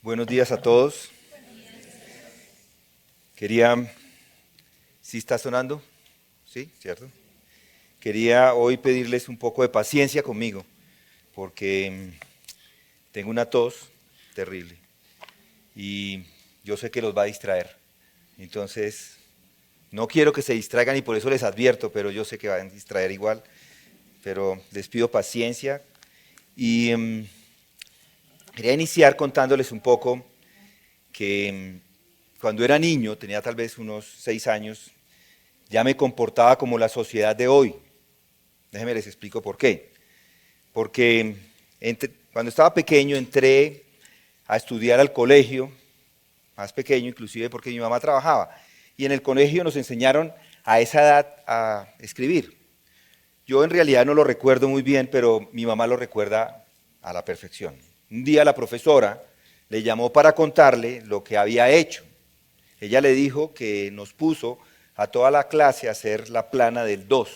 Buenos días a todos. ¿Sí está sonando? Sí, ¿cierto? Quería hoy pedirles un poco de paciencia conmigo, porque tengo una tos terrible y yo sé que los va a distraer. Entonces, no quiero que se distraigan y por eso les advierto, pero yo sé que van a distraer igual. Pero les pido paciencia y quería iniciar contándoles un poco que cuando era niño, tenía tal vez unos 6 años, ya me comportaba como la sociedad de hoy. Déjenme les explico por qué. Porque cuando estaba pequeño entré a estudiar al colegio, más pequeño inclusive porque mi mamá trabajaba, y en el colegio nos enseñaron a esa edad a escribir. Yo en realidad no lo recuerdo muy bien, pero mi mamá lo recuerda a la perfección. Un día la profesora le llamó para contarle lo que había hecho. Ella le dijo que nos puso a toda la clase a hacer la plana del 2.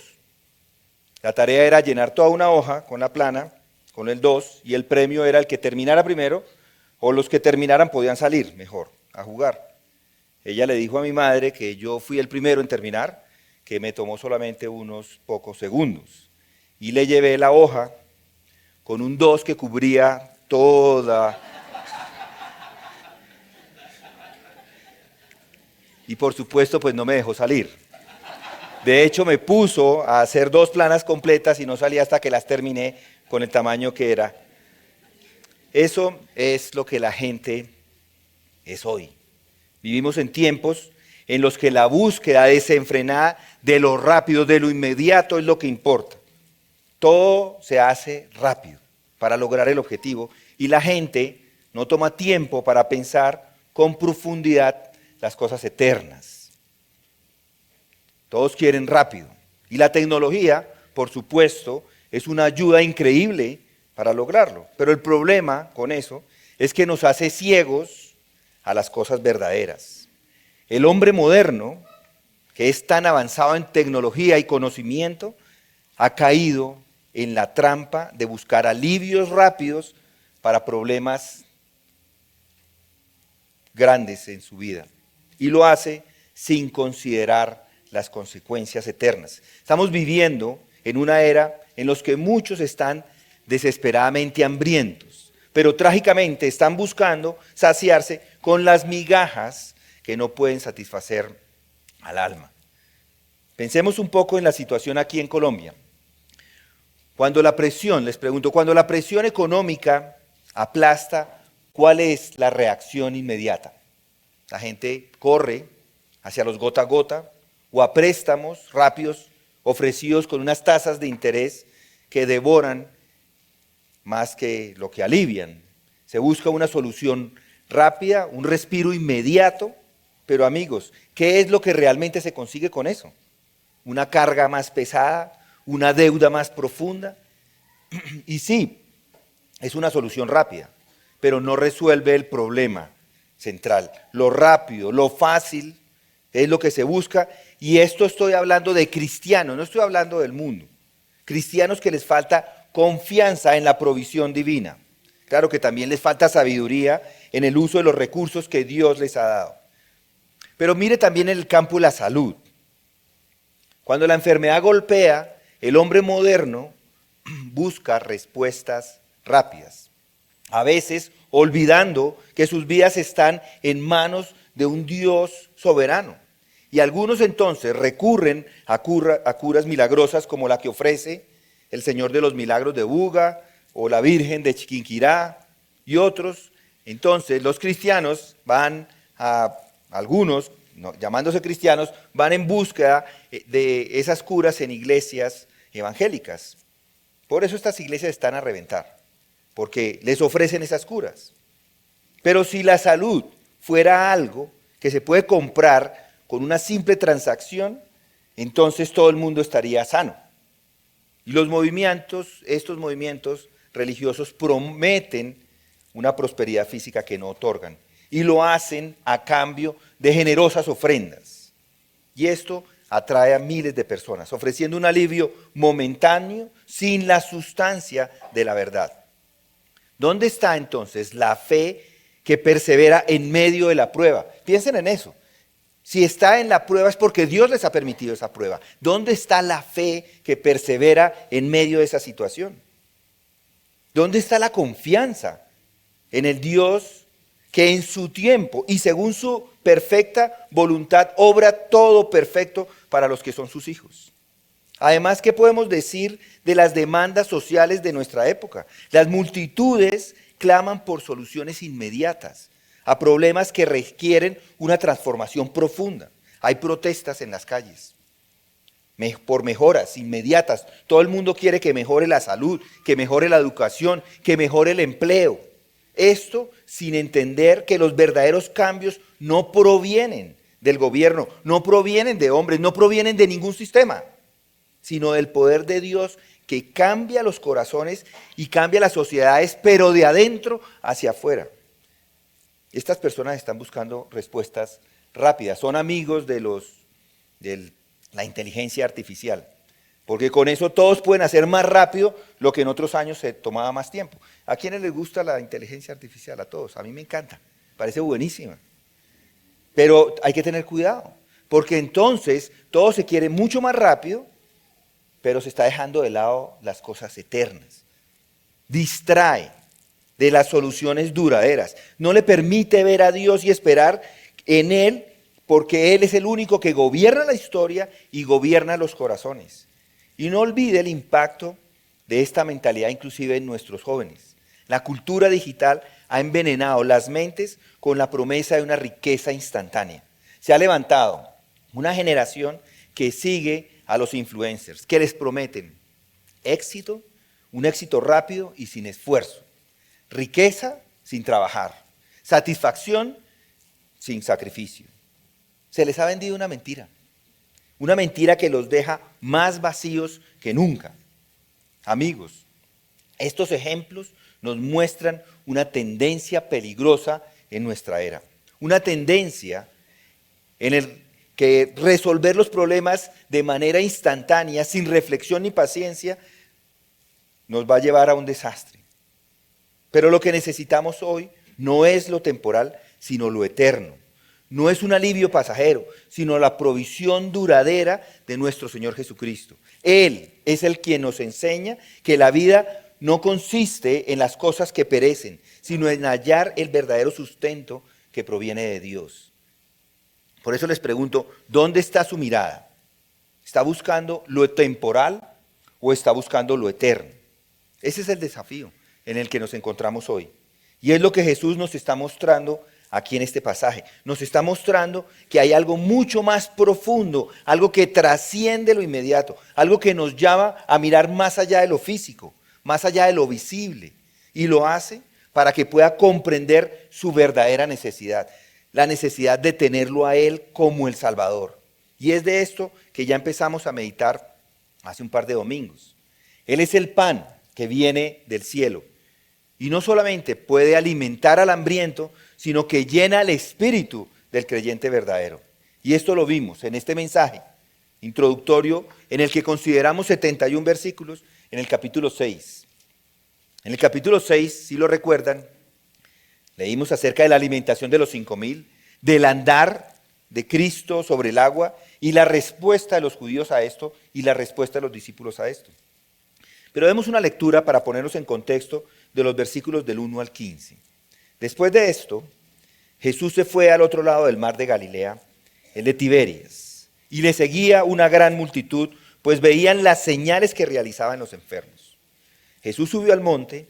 La tarea era llenar toda una hoja con la plana, con el 2, y el premio era el que terminara primero, o los que terminaran podían salir mejor a jugar. Ella le dijo a mi madre que yo fui el primero en terminar, que me tomó solamente unos pocos segundos. Y le llevé la hoja con un 2 que cubría toda. Y por supuesto, pues no me dejó salir. De hecho, me puso a hacer 2 planas completas y no salí hasta que las terminé con el tamaño que era. Eso es lo que la gente es hoy. Vivimos en tiempos en los que la búsqueda desenfrenada de lo rápido, de lo inmediato es lo que importa. Todo se hace rápido para lograr el objetivo y la gente no toma tiempo para pensar con profundidad las cosas eternas. Todos quieren rápido. Y la tecnología, por supuesto, es una ayuda increíble para lograrlo. Pero el problema con eso es que nos hace ciegos a las cosas verdaderas. El hombre moderno, que es tan avanzado en tecnología y conocimiento, ha caído en la trampa de buscar alivios rápidos para problemas grandes en su vida. Y lo hace sin considerar las consecuencias eternas. Estamos viviendo en una era en la que muchos están desesperadamente hambrientos, pero trágicamente están buscando saciarse con las migajas que no pueden satisfacer al alma. Pensemos un poco en la situación aquí en Colombia. Cuando la presión económica aplasta, ¿cuál es la reacción inmediata? La gente corre hacia los gota a gota o a préstamos rápidos ofrecidos con unas tasas de interés que devoran más que lo que alivian. Se busca una solución rápida, un respiro inmediato, pero amigos, ¿qué es lo que realmente se consigue con eso? ¿Una carga más pesada? ¿Una deuda más profunda? Y sí, es una solución rápida, pero no resuelve el problema central. Lo rápido, lo fácil es lo que se busca, y esto estoy hablando de cristianos, no estoy hablando del mundo. Cristianos que les falta confianza en la provisión divina. Claro que también les falta sabiduría en el uso de los recursos que Dios les ha dado. Pero mire también en el campo de la salud. Cuando la enfermedad golpea, el hombre moderno busca respuestas rápidas. A veces olvidando que sus vidas están en manos de un Dios soberano. Y algunos entonces recurren a curas milagrosas como la que ofrece el Señor de los Milagros de Buga o la Virgen de Chiquinquirá y otros. Entonces los cristianos algunos, llamándose cristianos, van en búsqueda de esas curas en iglesias evangélicas. Por eso estas iglesias están a reventar, porque les ofrecen esas curas. Pero si la salud fuera algo que se puede comprar con una simple transacción, entonces todo el mundo estaría sano. Y estos movimientos religiosos prometen una prosperidad física que no otorgan. Y lo hacen a cambio de generosas ofrendas. Y esto atrae a miles de personas, ofreciendo un alivio momentáneo sin la sustancia de la verdad. ¿Dónde está entonces la fe que persevera en medio de la prueba. Piensen en eso. Si está en la prueba es porque Dios les ha permitido esa prueba. ¿Dónde está la fe que persevera en medio de esa situación? ¿Dónde está la confianza en el Dios que en su tiempo y según su perfecta voluntad obra todo perfecto para los que son sus hijos? Además, ¿qué podemos decir de las demandas sociales de nuestra época? Las multitudes claman por soluciones inmediatas a problemas que requieren una transformación profunda. Hay protestas en las calles por mejoras inmediatas. Todo el mundo quiere que mejore la salud, que mejore la educación, que mejore el empleo. Esto sin entender que los verdaderos cambios no provienen del gobierno, no provienen de hombres, no provienen de ningún sistema, sino del poder de Dios que cambia los corazones y cambia las sociedades, pero de adentro hacia afuera. Estas personas están buscando respuestas rápidas, son amigos de la inteligencia artificial, porque con eso todos pueden hacer más rápido lo que en otros años se tomaba más tiempo. ¿A quiénes les gusta la inteligencia artificial? A todos, a mí me encanta, parece buenísima. Pero hay que tener cuidado, porque entonces todo se quiere mucho más rápido, pero se está dejando de lado las cosas eternas. Distrae de las soluciones duraderas. No le permite ver a Dios y esperar en Él, porque Él es el único que gobierna la historia y gobierna los corazones. Y no olvide el impacto de esta mentalidad inclusive en nuestros jóvenes. La cultura digital ha envenenado las mentes con la promesa de una riqueza instantánea. Se ha levantado una generación que sigue a los influencers, que les prometen éxito, un éxito rápido y sin esfuerzo, riqueza sin trabajar, satisfacción sin sacrificio. Se les ha vendido una mentira que los deja más vacíos que nunca. Amigos, estos ejemplos nos muestran una tendencia peligrosa en nuestra era, una tendencia en el que resolver los problemas de manera instantánea, sin reflexión ni paciencia, nos va a llevar a un desastre. Pero lo que necesitamos hoy no es lo temporal, sino lo eterno. No es un alivio pasajero, sino la provisión duradera de nuestro Señor Jesucristo. Él es el quien nos enseña que la vida no consiste en las cosas que perecen, sino en hallar el verdadero sustento que proviene de Dios. Por eso les pregunto, ¿dónde está su mirada? ¿Está buscando lo temporal o está buscando lo eterno? Ese es el desafío en el que nos encontramos hoy. Y es lo que Jesús nos está mostrando aquí en este pasaje. Nos está mostrando que hay algo mucho más profundo, algo que trasciende lo inmediato, algo que nos llama a mirar más allá de lo físico, más allá de lo visible. Y lo hace para que pueda comprender su verdadera necesidad. La necesidad de tenerlo a Él como el Salvador. Y es de esto que ya empezamos a meditar hace un par de domingos. Él es el pan que viene del cielo. Y no solamente puede alimentar al hambriento, sino que llena el espíritu del creyente verdadero. Y esto lo vimos en este mensaje introductorio en el que consideramos 71 versículos en el capítulo 6. En el capítulo 6, si lo recuerdan, leímos acerca de la alimentación de los 5,000, del andar de Cristo sobre el agua y la respuesta de los judíos a esto y la respuesta de los discípulos a esto. Pero demos una lectura para ponernos en contexto de los versículos del 1 al 15. Después de esto, Jesús se fue al otro lado del mar de Galilea, el de Tiberias, y le seguía una gran multitud, pues veían las señales que realizaban los enfermos. Jesús subió al monte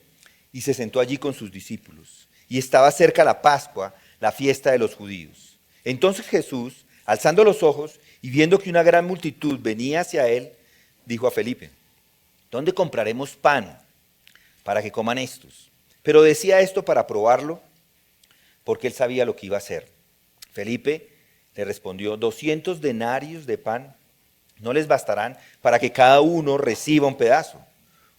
y se sentó allí con sus discípulos. Y estaba cerca la Pascua, la fiesta de los judíos. Entonces Jesús, alzando los ojos y viendo que una gran multitud venía hacia él, dijo a Felipe: ¿dónde compraremos pan para que coman estos? Pero decía esto para probarlo, porque él sabía lo que iba a hacer. Felipe le respondió: 200 denarios de pan no les bastarán para que cada uno reciba un pedazo.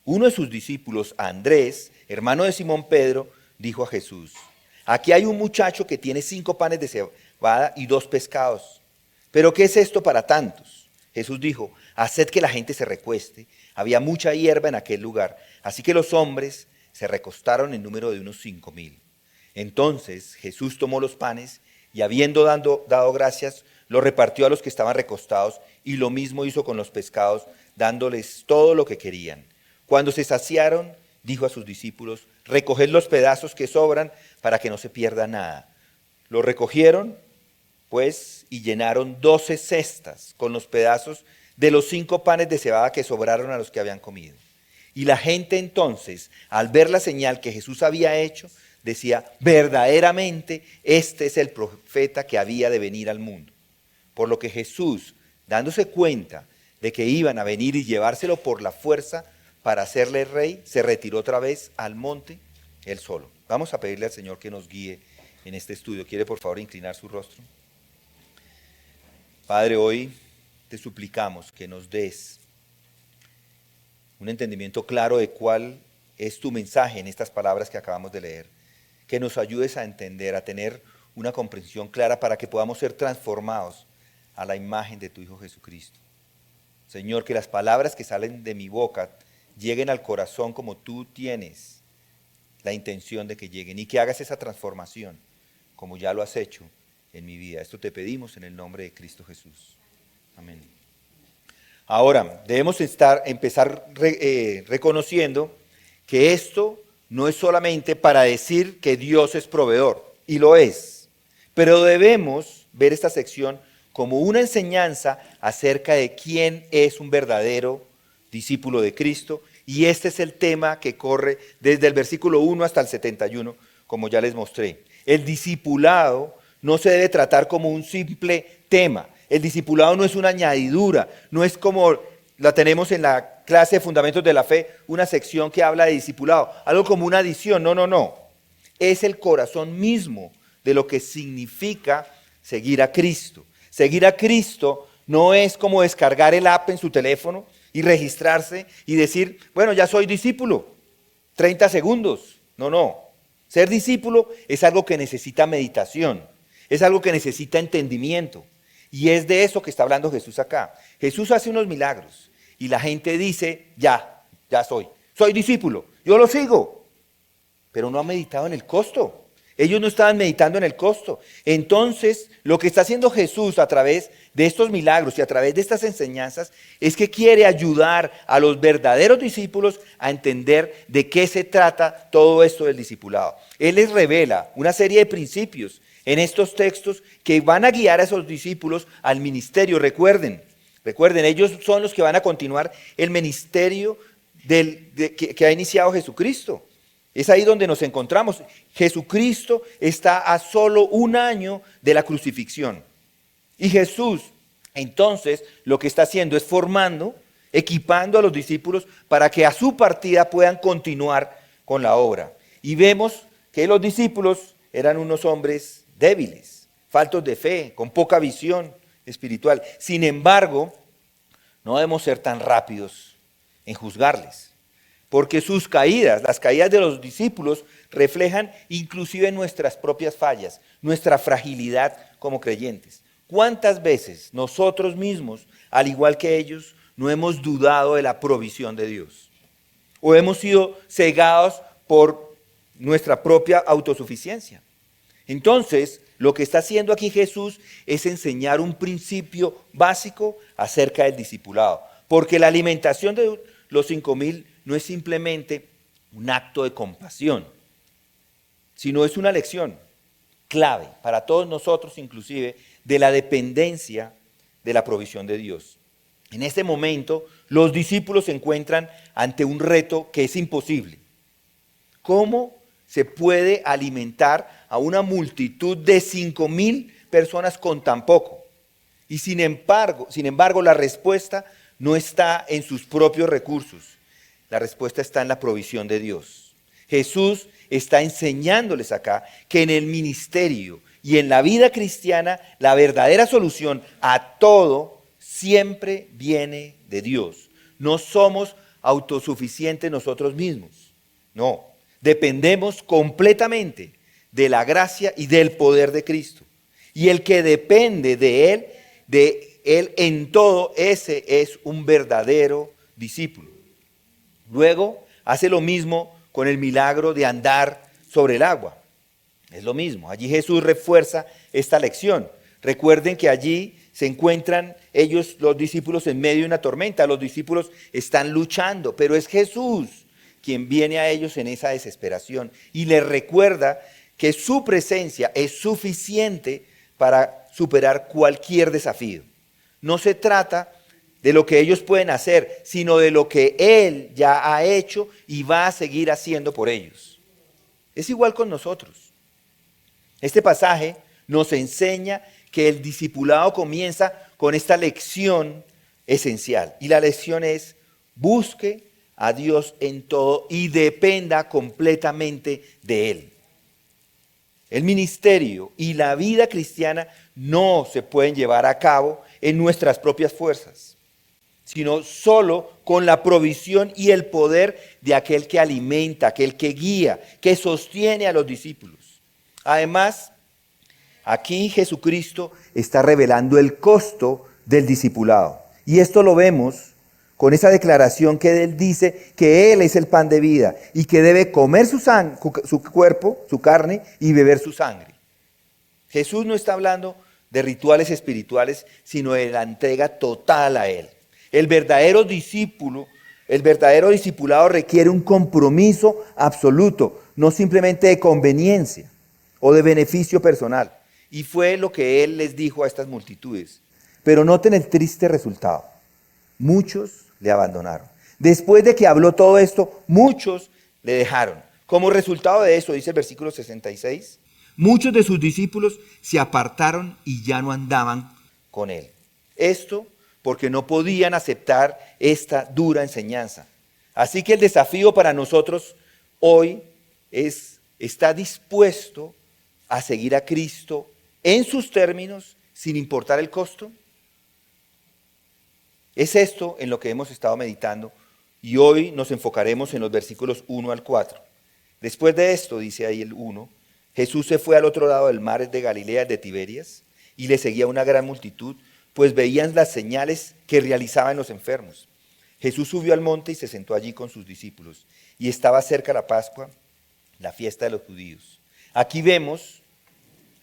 Uno de sus discípulos, Andrés, hermano de Simón Pedro, dijo a Jesús: aquí hay un muchacho que tiene 5 panes de cebada y 2 pescados. ¿Pero qué es esto para tantos? Jesús dijo: haced que la gente se recueste. Había mucha hierba en aquel lugar, así que los hombres se recostaron en número de unos 5,000. Entonces Jesús tomó los panes y habiendo dado gracias, los repartió a los que estaban recostados y lo mismo hizo con los pescados, dándoles todo lo que querían. Cuando se saciaron, dijo a sus discípulos, recoged los pedazos que sobran para que no se pierda nada. Los recogieron, pues, y llenaron 12 cestas con los pedazos de los 5 panes de cebada que sobraron a los que habían comido. Y la gente entonces, al ver la señal que Jesús había hecho, decía, verdaderamente este es el profeta que había de venir al mundo. Por lo que Jesús, dándose cuenta de que iban a venir y llevárselo por la fuerza para hacerle rey, se retiró otra vez al monte él solo. Vamos a pedirle al Señor que nos guíe en este estudio. ¿Quiere por favor inclinar su rostro? Padre, hoy te suplicamos que nos des un entendimiento claro de cuál es tu mensaje en estas palabras que acabamos de leer. Que nos ayudes a entender, a tener una comprensión clara para que podamos ser transformados a la imagen de tu Hijo Jesucristo. Señor, que las palabras que salen de mi boca lleguen al corazón como tú tienes la intención de que lleguen y que hagas esa transformación como ya lo has hecho en mi vida. Esto te pedimos en el nombre de Cristo Jesús. Amén. Ahora, debemos empezar reconociendo que esto no es solamente para decir que Dios es proveedor, y lo es, pero debemos ver esta sección como una enseñanza acerca de quién es un verdadero discípulo de Cristo, y este es el tema que corre desde el versículo 1 hasta el 71, como ya les mostré. El discipulado no se debe tratar como un simple tema. El discipulado no es una añadidura, no es como la tenemos en la clase de Fundamentos de la Fe, una sección que habla de discipulado, algo como una adición. No. Es el corazón mismo de lo que significa seguir a Cristo. Seguir a Cristo no es como descargar el app en su teléfono y registrarse y decir, bueno, ya soy discípulo, 30 segundos. No. Ser discípulo es algo que necesita meditación, es algo que necesita entendimiento. Y es de eso que está hablando Jesús acá. Jesús hace unos milagros y la gente dice, ya soy discípulo, yo lo sigo. Pero no ha meditado en el costo. Ellos no estaban meditando en el costo. Entonces, lo que está haciendo Jesús a través de estos milagros y a través de estas enseñanzas es que quiere ayudar a los verdaderos discípulos a entender de qué se trata todo esto del discipulado. Él les revela una serie de principios en estos textos que van a guiar a esos discípulos al ministerio. Recuerden, ellos son los que van a continuar el ministerio que ha iniciado Jesucristo. Es ahí donde nos encontramos. Jesucristo está a solo 1 año de la crucifixión. Y Jesús, entonces, lo que está haciendo es formando, equipando a los discípulos para que a su partida puedan continuar con la obra. Y vemos que los discípulos eran unos hombres débiles, faltos de fe, con poca visión espiritual. Sin embargo, no debemos ser tan rápidos en juzgarles, porque sus caídas, las caídas de los discípulos, reflejan inclusive nuestras propias fallas, nuestra fragilidad como creyentes. ¿Cuántas veces nosotros mismos, al igual que ellos, no hemos dudado de la provisión de Dios? ¿O hemos sido cegados por nuestra propia autosuficiencia? Entonces, lo que está haciendo aquí Jesús es enseñar un principio básico acerca del discipulado. Porque la alimentación de los 5,000 no es simplemente un acto de compasión, sino es una lección clave para todos nosotros, inclusive, de la dependencia de la provisión de Dios. En este momento, los discípulos se encuentran ante un reto que es imposible. ¿Cómo se puede alimentar a una multitud de 5,000 personas con tan poco? Y sin embargo, la respuesta no está en sus propios recursos. La respuesta está en la provisión de Dios. Jesús está enseñándoles acá que en el ministerio y en la vida cristiana la verdadera solución a todo siempre viene de Dios. No somos autosuficientes nosotros mismos. No, dependemos completamente de la gracia y del poder de Cristo. Y el que depende de Él en todo, ese es un verdadero discípulo. Luego hace lo mismo con el milagro de andar sobre el agua. Es lo mismo. Allí Jesús refuerza esta lección. Recuerden que allí se encuentran ellos, los discípulos, en medio de una tormenta. Los discípulos están luchando, pero es Jesús quien viene a ellos en esa desesperación y les recuerda que su presencia es suficiente para superar cualquier desafío. No se trata de lo que ellos pueden hacer, sino de lo que Él ya ha hecho y va a seguir haciendo por ellos. Es igual con nosotros. Este pasaje nos enseña que el discipulado comienza con esta lección esencial. Y la lección es: busque a Dios en todo y dependa completamente de Él. El ministerio y la vida cristiana no se pueden llevar a cabo en nuestras propias fuerzas, sino solo con la provisión y el poder de aquel que alimenta, aquel que guía, que sostiene a los discípulos. Además, aquí Jesucristo está revelando el costo del discipulado. Y esto lo vemos con esa declaración que Él dice que Él es el pan de vida y que debe comer su cuerpo, su carne, y beber su sangre. Jesús no está hablando de rituales espirituales, sino de la entrega total a Él. El verdadero discipulado requiere un compromiso absoluto, no simplemente de conveniencia o de beneficio personal. Y fue lo que Él les dijo a estas multitudes. Pero noten el triste resultado. Muchos le abandonaron. Después de que habló todo esto, muchos le dejaron. Como resultado de eso, dice el versículo 66, muchos de sus discípulos se apartaron y ya no andaban con Él. Esto porque no podían aceptar esta dura enseñanza. Así que el desafío para nosotros hoy es: ¿está dispuesto a seguir a Cristo en sus términos, sin importar el costo? Es esto en lo que hemos estado meditando y hoy nos enfocaremos en los versículos 1 al 4. Después de esto, dice ahí el 1, Jesús se fue al otro lado del mar de Galilea, de Tiberias, y le seguía una gran multitud, pues veían las señales que realizaban los enfermos. Jesús subió al monte y se sentó allí con sus discípulos, y estaba cerca la Pascua, la fiesta de los judíos. Aquí vemos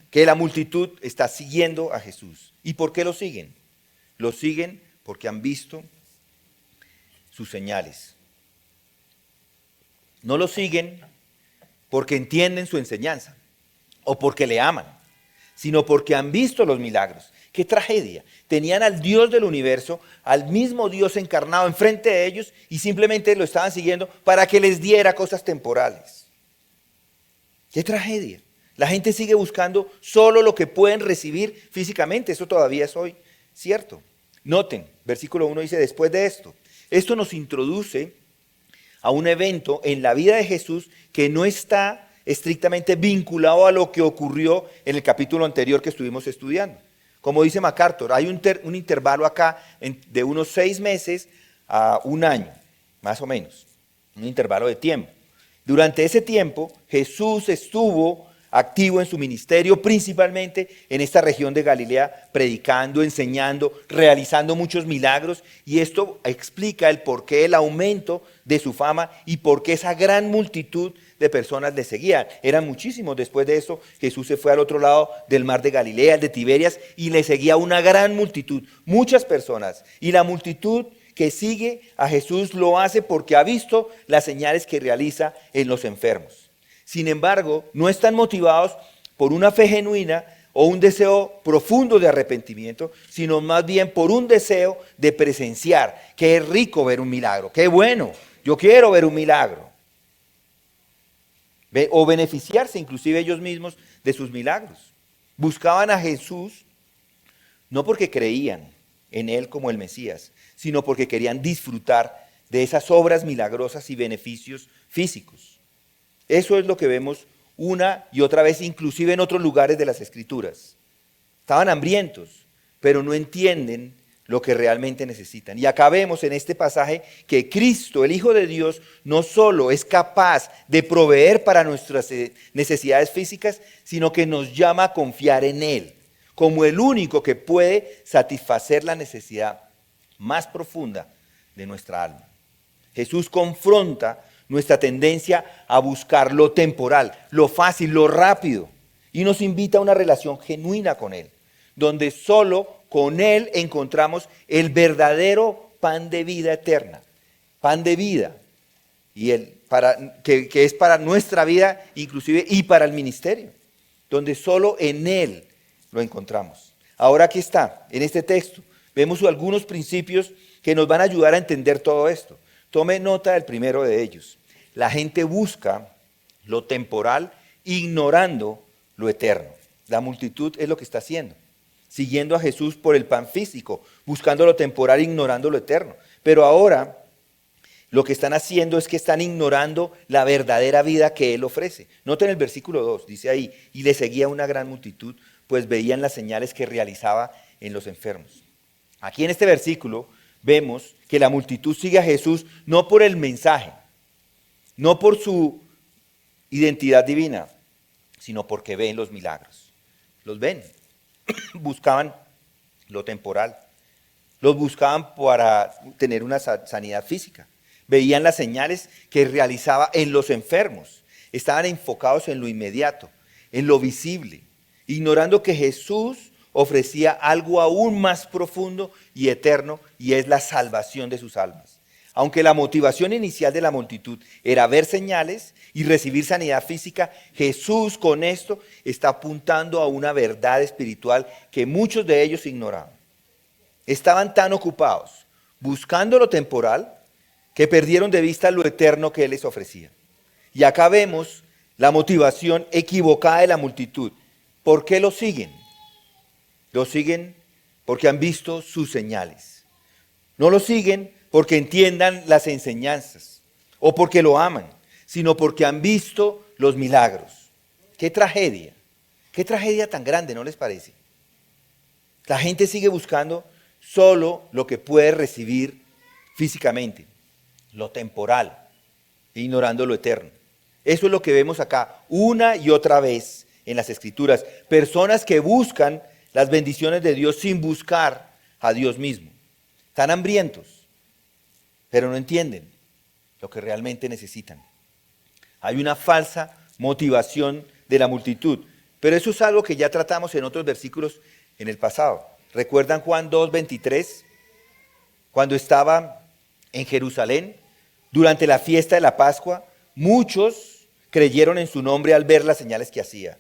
que la multitud está siguiendo a Jesús. ¿Y por qué lo siguen? Lo siguen porque han visto sus señales. No lo siguen porque entienden su enseñanza o porque le aman, sino porque han visto los milagros. ¡Qué tragedia! Tenían al Dios del universo, al mismo Dios encarnado enfrente de ellos y simplemente lo estaban siguiendo para que les diera cosas temporales. ¡Qué tragedia! La gente sigue buscando solo lo que pueden recibir físicamente. Eso todavía es hoy cierto. Noten, versículo 1 dice: después de esto. Esto nos introduce a un evento en la vida de Jesús que no está estrictamente vinculado a lo que ocurrió en el capítulo anterior que estuvimos estudiando. Como dice MacArthur, hay un intervalo acá de unos 6 meses a 1 año, más o menos. Un intervalo de tiempo. Durante ese tiempo, Jesús estuvo activo en su ministerio, principalmente en esta región de Galilea, predicando, enseñando, realizando muchos milagros, y esto explica el porqué el aumento de su fama y por qué esa gran multitud de personas le seguían. Eran muchísimos. Después de eso, Jesús se fue al otro lado del mar de Galilea, el de Tiberias, y le seguía una gran multitud, muchas personas. Y la multitud que sigue a Jesús lo hace porque ha visto las señales que realiza en los enfermos. Sin embargo, no están motivados por una fe genuina o un deseo profundo de arrepentimiento, sino más bien por un deseo de presenciar. Qué rico ver un milagro, qué bueno, yo quiero ver un milagro. O beneficiarse inclusive ellos mismos de sus milagros. Buscaban a Jesús no porque creían en Él como el Mesías, sino porque querían disfrutar de esas obras milagrosas y beneficios físicos. Eso es lo que vemos una y otra vez, inclusive en otros lugares de las Escrituras. Estaban hambrientos, pero no entienden lo que realmente necesitan. Y acá vemos en este pasaje que Cristo, el Hijo de Dios, no solo es capaz de proveer para nuestras necesidades físicas, sino que nos llama a confiar en Él, como el único que puede satisfacer la necesidad más profunda de nuestra alma. Jesús confronta nuestra tendencia a buscar lo temporal, lo fácil, lo rápido. y nos invita a una relación genuina con Él, donde solo con Él encontramos el verdadero pan de vida eterna, pan de vida, y que es para nuestra vida inclusive y para el ministerio, donde solo en Él lo encontramos. Ahora aquí está, en este texto, vemos algunos principios que nos van a ayudar a entender todo esto. Tome nota del primero de ellos. La gente busca lo temporal ignorando lo eterno. La multitud es lo que está haciendo, siguiendo a Jesús por el pan físico, buscando lo temporal, ignorando lo eterno. Pero ahora lo que están haciendo es que están ignorando la verdadera vida que Él ofrece. Noten el versículo 2, dice ahí, y le seguía una gran multitud, pues veían las señales que realizaba en los enfermos. Aquí en este versículo vemos que la multitud sigue a Jesús no por el mensaje, no por su identidad divina, sino porque ven los milagros. Los ven. Buscaban lo temporal. Los buscaban para tener una sanidad física. Veían las señales que realizaba en los enfermos. Estaban enfocados en lo inmediato, en lo visible, ignorando que Jesús ofrecía algo aún más profundo y eterno, y es la salvación de sus almas. Aunque la motivación inicial de la multitud era ver señales y recibir sanidad física, Jesús con esto está apuntando a una verdad espiritual que muchos de ellos ignoraban. Estaban tan ocupados buscando lo temporal que perdieron de vista lo eterno que Él les ofrecía. Y acá vemos la motivación equivocada de la multitud. ¿Por qué lo siguen? Lo siguen porque han visto sus señales. No lo siguen porque entiendan las enseñanzas o porque lo aman, sino porque han visto los milagros. ¡Qué tragedia! ¡Qué tragedia tan grande! ¿No les parece? La gente sigue buscando solo lo que puede recibir físicamente, lo temporal, ignorando lo eterno. Eso es lo que vemos acá una y otra vez en las Escrituras. Personas que buscan las bendiciones de Dios sin buscar a Dios mismo. Están hambrientos, pero no entienden lo que realmente necesitan. Hay una falsa motivación de la multitud, pero eso es algo que ya tratamos en otros versículos en el pasado. ¿Recuerdan Juan 2:23? Cuando estaba en Jerusalén, durante la fiesta de la Pascua, muchos creyeron en su nombre al ver las señales que hacía.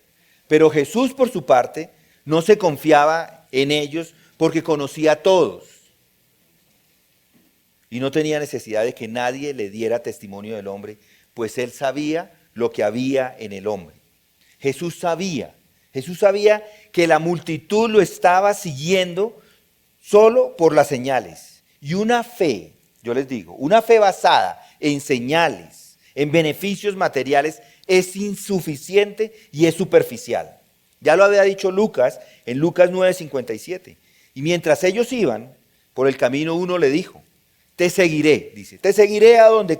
Pero Jesús, por su parte, no se confiaba en ellos porque conocía a todos. Y no tenía necesidad de que nadie le diera testimonio del hombre, pues Él sabía lo que había en el hombre. Jesús sabía que la multitud lo estaba siguiendo solo por las señales. Y una fe, yo les digo, una fe basada en señales, en beneficios materiales, es insuficiente y es superficial. Ya lo había dicho Lucas en Lucas 9:57. Y mientras ellos iban por el camino, uno le dijo: te seguiré, dice, te seguiré a donde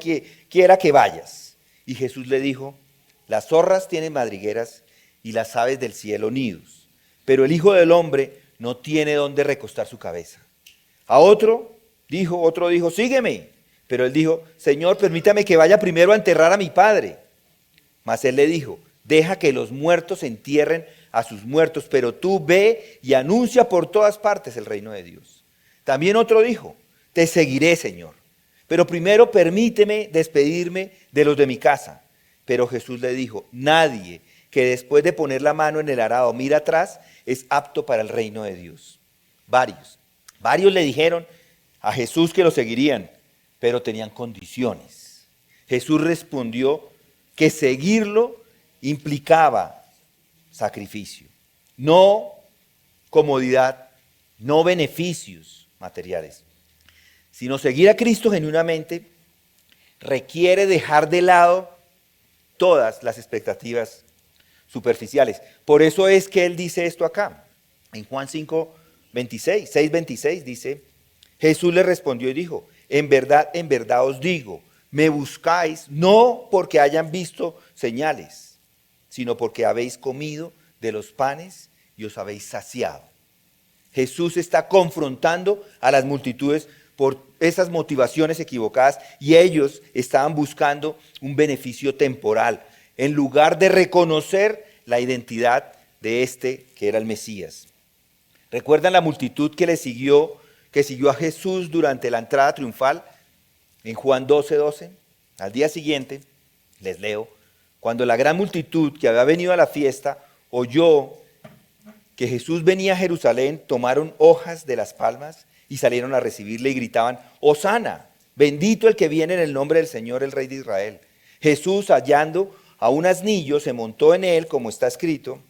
quiera que vayas. Y Jesús le dijo: las zorras tienen madrigueras y las aves del cielo nidos, pero el Hijo del Hombre no tiene donde recostar su cabeza. A otro dijo, sígueme. Pero él dijo: Señor, permítame que vaya primero a enterrar a mi padre. Mas él le dijo: deja que los muertos entierren a sus muertos, pero tú ve y anuncia por todas partes el reino de Dios. También otro dijo: te seguiré, Señor, pero primero permíteme despedirme de los de mi casa. Pero Jesús le dijo: nadie que después de poner la mano en el arado mira atrás es apto para el reino de Dios. Varios le dijeron a Jesús que lo seguirían, pero tenían condiciones. Jesús respondió que seguirlo implicaba sacrificio, no comodidad, no beneficios materiales, sino seguir a Cristo genuinamente requiere dejar de lado todas las expectativas superficiales. Por eso es que Él dice esto acá, en Juan 6:26 dice: Jesús le respondió y dijo: en verdad os digo, me buscáis no porque hayan visto señales, sino porque habéis comido de los panes y os habéis saciado. Jesús está confrontando a las multitudes por esas motivaciones equivocadas, y ellos estaban buscando un beneficio temporal, en lugar de reconocer la identidad de este que era el Mesías. ¿Recuerdan la multitud que siguió a Jesús durante la entrada triunfal? En Juan 12:12, al día siguiente, les leo, cuando la gran multitud que había venido a la fiesta oyó que Jesús venía a Jerusalén, tomaron hojas de las palmas y salieron a recibirle y gritaban, Hosana, bendito el que viene en el nombre del Señor, el Rey de Israel. Jesús, hallando a un asnillo, se montó en él, como está escrito,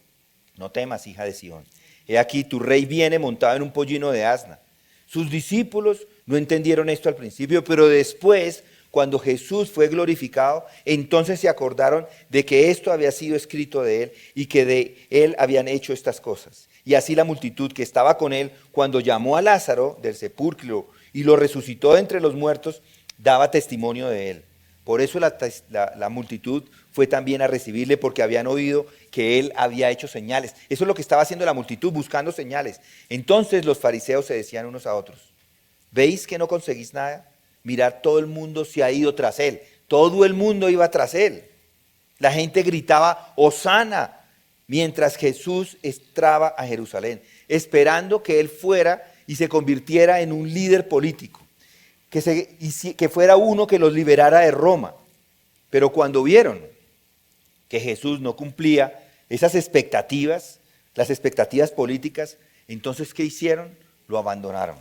no temas, hija de Sión, he aquí tu rey viene montado en un pollino de asna. Sus discípulos no entendieron esto al principio, pero después, cuando Jesús fue glorificado, entonces se acordaron de que esto había sido escrito de él y que de él habían hecho estas cosas. Y así la multitud que estaba con él, cuando llamó a Lázaro del sepulcro y lo resucitó de entre los muertos, daba testimonio de él. Por eso la multitud fue también a recibirle, porque habían oído que él había hecho señales. Eso es lo que estaba haciendo la multitud, buscando señales. Entonces los fariseos se decían unos a otros, ¿veis que no conseguís nada? Mirad, todo el mundo se ha ido tras él. Todo el mundo iba tras él. La gente gritaba, Hosana, mientras Jesús entraba a Jerusalén, esperando que él fuera y se convirtiera en un líder político, que fuera uno que los liberara de Roma. Pero cuando vieron que Jesús no cumplía esas expectativas, las expectativas políticas, entonces ¿qué hicieron? Lo abandonaron.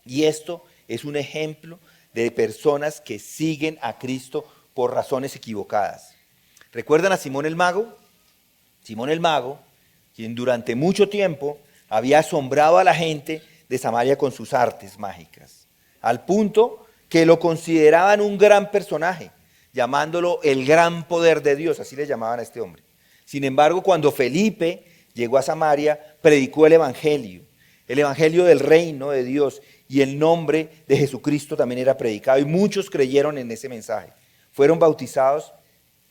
Y esto es un ejemplo de personas que siguen a Cristo por razones equivocadas. ¿Recuerdan a Simón el Mago? Simón el Mago, quien durante mucho tiempo había asombrado a la gente de Samaria con sus artes mágicas, al punto que lo consideraban un gran personaje, llamándolo el gran poder de Dios, así le llamaban a este hombre. Sin embargo, cuando Felipe llegó a Samaria, predicó el evangelio del reino de Dios, y el nombre de Jesucristo también era predicado, y muchos creyeron en ese mensaje. Fueron bautizados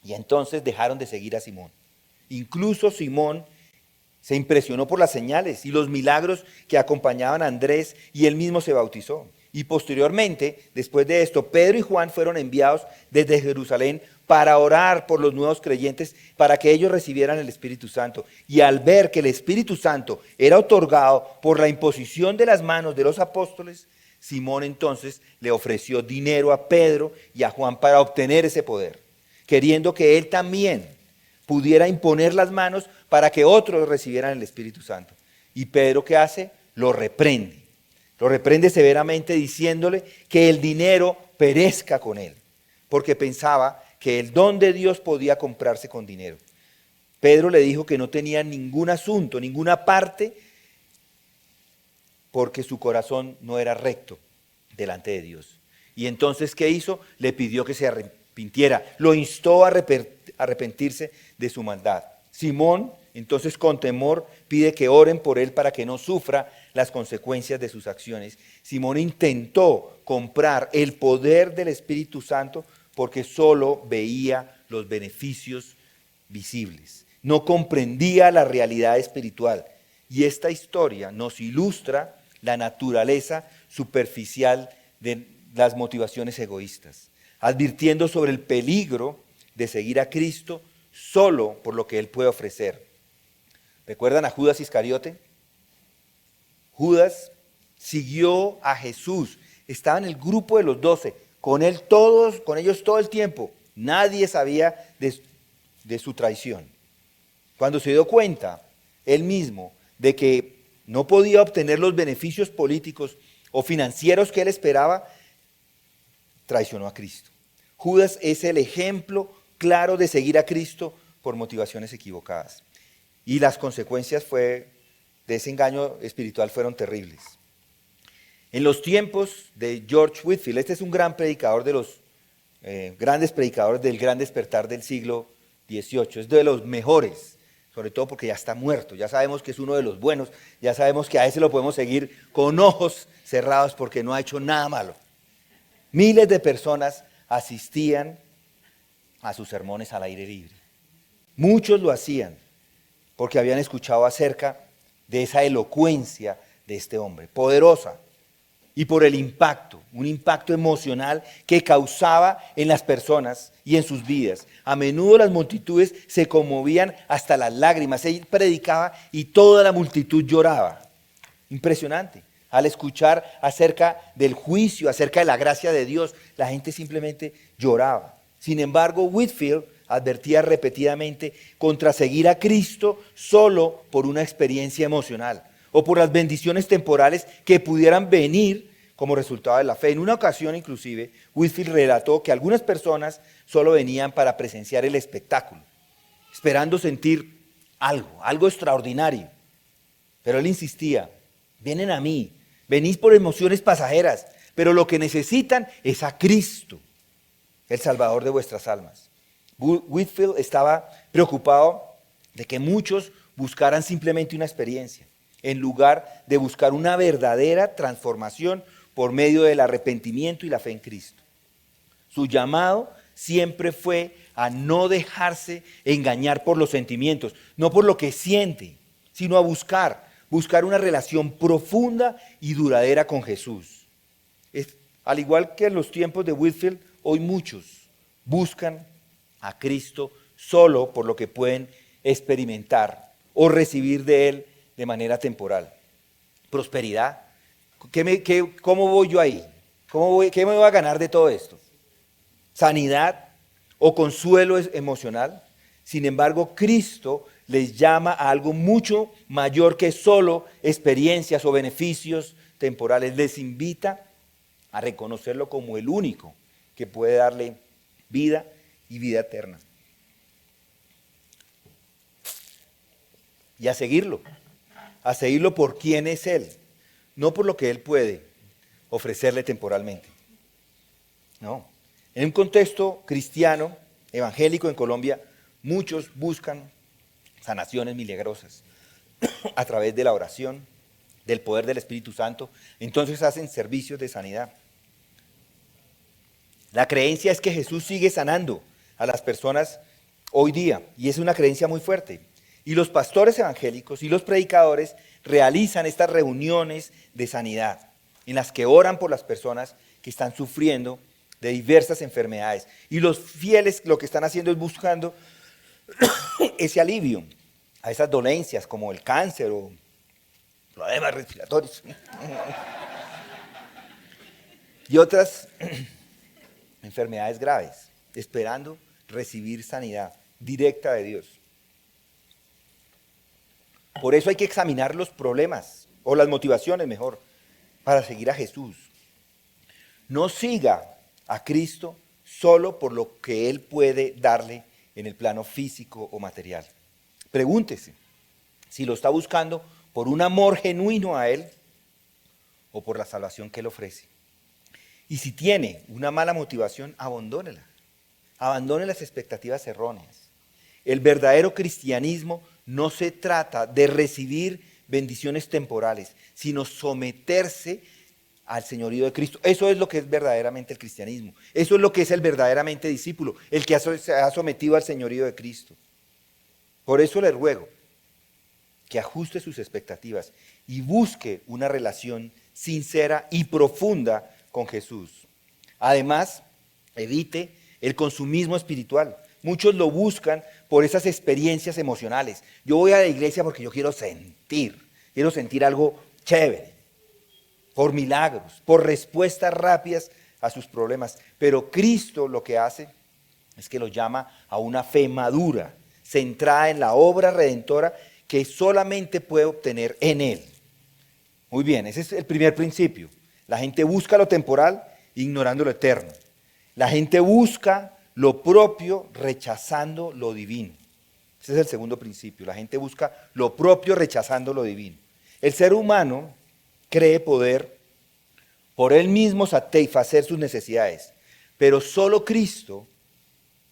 y entonces dejaron de seguir a Simón. Incluso Simón se impresionó por las señales y los milagros que acompañaban a Andrés, y él mismo se bautizó. Y posteriormente, después de esto, Pedro y Juan fueron enviados desde Jerusalén para orar por los nuevos creyentes, para que ellos recibieran el Espíritu Santo. Y al ver que el Espíritu Santo era otorgado por la imposición de las manos de los apóstoles, Simón entonces le ofreció dinero a Pedro y a Juan para obtener ese poder, queriendo que él también pudiera imponer las manos para que otros recibieran el Espíritu Santo. Y Pedro, ¿qué hace? Lo reprende severamente, diciéndole que el dinero perezca con él, porque pensaba que el don de Dios podía comprarse con dinero. Pedro le dijo que no tenía ningún asunto, ninguna parte, porque su corazón no era recto delante de Dios. Y entonces, ¿qué hizo? Le pidió que se arrepintiera, lo instó a arrepentirse de su maldad. Simón, entonces, con temor, pide que oren por él para que no sufra las consecuencias de sus acciones. Simón intentó comprar el poder del Espíritu Santo porque solo veía los beneficios visibles. No comprendía la realidad espiritual. Y esta historia nos ilustra la naturaleza superficial de las motivaciones egoístas, advirtiendo sobre el peligro de seguir a Cristo solo por lo que Él puede ofrecer. ¿Recuerdan a Judas Iscariote? Judas siguió a Jesús, estaba en el grupo de los 12, con ellos todo el tiempo. Nadie sabía de su traición. Cuando se dio cuenta él mismo de que no podía obtener los beneficios políticos o financieros que él esperaba, traicionó a Cristo. Judas es el ejemplo claro de seguir a Cristo por motivaciones equivocadas. Y las consecuencias de ese engaño espiritual fueron terribles. En los tiempos de George Whitefield, este es un gran predicador de los grandes predicadores del gran despertar del siglo XVIII, es de los mejores, sobre todo porque ya está muerto, ya sabemos que es uno de los buenos, ya sabemos que a ese lo podemos seguir con ojos cerrados porque no ha hecho nada malo. Miles de personas asistían a sus sermones al aire libre. Muchos lo hacían porque habían escuchado acerca de esa elocuencia de este hombre, poderosa. y por el impacto, un impacto emocional que causaba en las personas y en sus vidas. A menudo las multitudes se conmovían hasta las lágrimas. Él predicaba y toda la multitud lloraba. Impresionante. Al escuchar acerca del juicio, acerca de la gracia de Dios, la gente simplemente lloraba. Sin embargo, Whitefield advertía repetidamente contra seguir a Cristo solo por una experiencia emocional o por las bendiciones temporales que pudieran venir como resultado de la fe. En una ocasión, inclusive, Whitefield relató que algunas personas solo venían para presenciar el espectáculo, esperando sentir algo extraordinario. Pero él insistía: vienen a mí, venís por emociones pasajeras, pero lo que necesitan es a Cristo, el Salvador de vuestras almas. Whitefield estaba preocupado de que muchos buscaran simplemente una experiencia, en lugar de buscar una verdadera transformación por medio del arrepentimiento y la fe en Cristo. Su llamado siempre fue a no dejarse engañar por los sentimientos, no por lo que siente, sino a buscar una relación profunda y duradera con Jesús. Al igual que en los tiempos de Whitefield, hoy muchos buscan a Cristo solo por lo que pueden experimentar o recibir de Él de manera temporal. Prosperidad. ¿Cómo voy yo ahí? ¿Qué me voy a ganar de todo esto? Sanidad o consuelo emocional. Sin embargo, Cristo les llama a algo mucho mayor que solo experiencias o beneficios temporales. Les invita a reconocerlo como el único que puede darle vida y vida eterna. Y a seguirlo por quién es Él, no por lo que Él puede ofrecerle temporalmente. No. En un contexto cristiano, evangélico en Colombia, muchos buscan sanaciones milagrosas a través de la oración, del poder del Espíritu Santo. Entonces hacen servicios de sanidad. La creencia es que Jesús sigue sanando a las personas hoy día, y es una creencia muy fuerte. Y los pastores evangélicos y los predicadores realizan estas reuniones de sanidad, en las que oran por las personas que están sufriendo de diversas enfermedades. Y los fieles lo que están haciendo es buscando ese alivio a esas dolencias como el cáncer o problemas respiratorios y otras enfermedades graves, esperando recibir sanidad directa de Dios. Por eso hay que examinar los problemas, o las motivaciones mejor, para seguir a Jesús. No siga a Cristo solo por lo que Él puede darle en el plano físico o material. Pregúntese si lo está buscando por un amor genuino a Él o por la salvación que Él ofrece. Y si tiene una mala motivación, abandónela. Abandone las expectativas erróneas. El verdadero cristianismo no se trata de recibir bendiciones temporales, sino someterse al señorío de Cristo. Eso es lo que es verdaderamente el cristianismo. Eso es lo que es el verdaderamente discípulo, el que se ha sometido al señorío de Cristo. Por eso le ruego que ajuste sus expectativas y busque una relación sincera y profunda con Jesús. Además, evite el consumismo espiritual. Muchos lo buscan por esas experiencias emocionales. Yo voy a la iglesia porque yo quiero sentir algo chévere, por milagros, por respuestas rápidas a sus problemas. Pero Cristo lo que hace es que lo llama a una fe madura, centrada en la obra redentora que solamente puede obtener en Él. Muy bien, ese es el primer principio. La gente busca lo temporal ignorando lo eterno. La gente busca lo propio rechazando lo divino. Ese es el segundo principio. La gente busca lo propio rechazando lo divino. El ser humano cree poder por él mismo satisfacer sus necesidades, pero solo Cristo